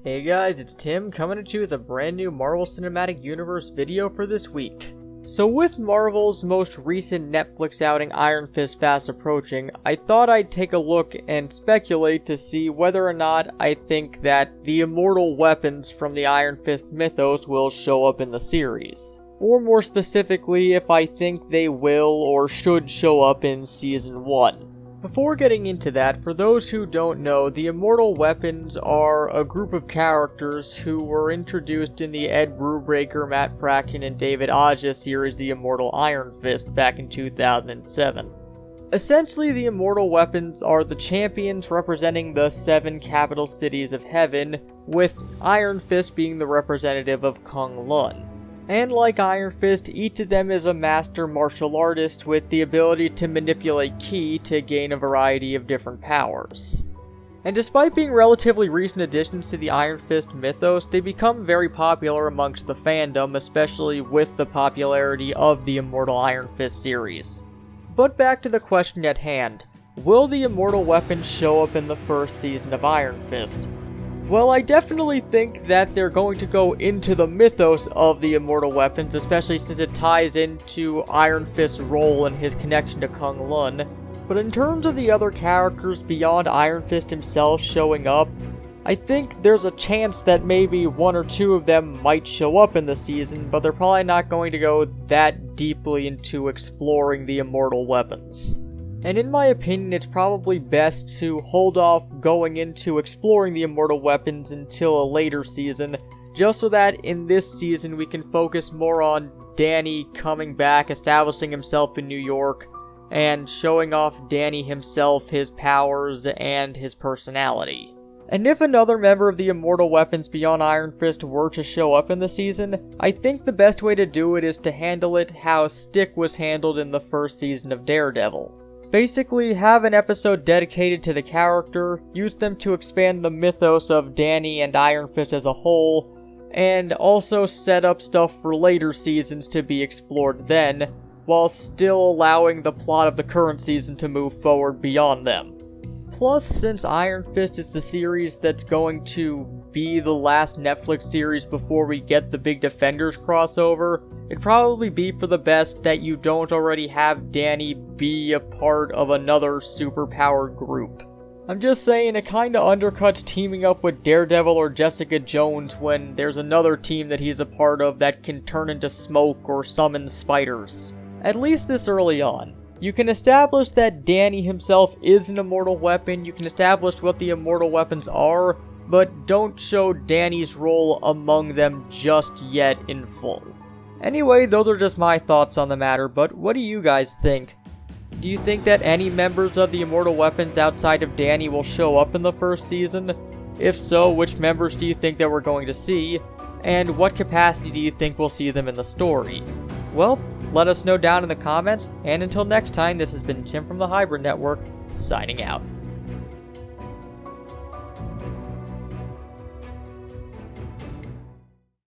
Hey guys, it's Tim coming at you with a brand new Marvel Cinematic Universe video for this week. So with Marvel's most recent Netflix outing Iron Fist fast approaching, I thought I'd take a look and speculate to see whether or not I think that the immortal weapons from the Iron Fist mythos will show up in the series. Or more specifically, if I think they will or should show up in Season 1. Before getting into that, for those who don't know, the Immortal Weapons are a group of characters who were introduced in the Ed Brubaker, Matt Fraction, and David Aja series The Immortal Iron Fist back in 2007. Essentially, the Immortal Weapons are the champions representing the 7 capital cities of heaven, with Iron Fist being the representative of Kung Lun. And like Iron Fist, each of them is a master martial artist with the ability to manipulate ki to gain a variety of different powers. And despite being relatively recent additions to the Iron Fist mythos, they become very popular amongst the fandom, especially with the popularity of the Immortal Iron Fist series. But back to the question at hand, will the Immortal Weapons show up in the first season of Iron Fist? Well, I definitely think that they're going to go into the mythos of the Immortal Weapons, especially since it ties into Iron Fist's role and his connection to Kung Lun. But in terms of the other characters beyond Iron Fist himself showing up, I think there's a chance that maybe 1 or 2 of them might show up in the season, but they're probably not going to go that deeply into exploring the Immortal Weapons. And in my opinion, it's probably best to hold off going into exploring the Immortal Weapons until a later season, just so that in this season we can focus more on Danny coming back, establishing himself in New York, and showing off Danny himself, his powers, and his personality. And if another member of the Immortal Weapons beyond Iron Fist were to show up in the season, I think the best way to do it is to handle it how Stick was handled in the first season of Daredevil. Basically, have an episode dedicated to the character, use them to expand the mythos of Danny and Iron Fist as a whole, and also set up stuff for later seasons to be explored then, while still allowing the plot of the current season to move forward beyond them. Plus, since Iron Fist is the series that's going to be the last Netflix series before we get the big Defenders crossover, it'd probably be for the best that you don't already have Danny be a part of another superpowered group. I'm just saying, it kinda undercuts teaming up with Daredevil or Jessica Jones when there's another team that he's a part of that can turn into smoke or summon spiders. At least this early on. You can establish that Danny himself is an immortal weapon, you can establish what the immortal weapons are, but don't show Danny's role among them just yet in full. Anyway, those are just my thoughts on the matter, but what do you guys think? Do you think that any members of the Immortal Weapons outside of Danny will show up in the first season? If so, which members do you think that we're going to see? And what capacity do you think we'll see them in the story? Well, let us know down in the comments, and until next time, this has been Tim from the Hybrid Network, signing out.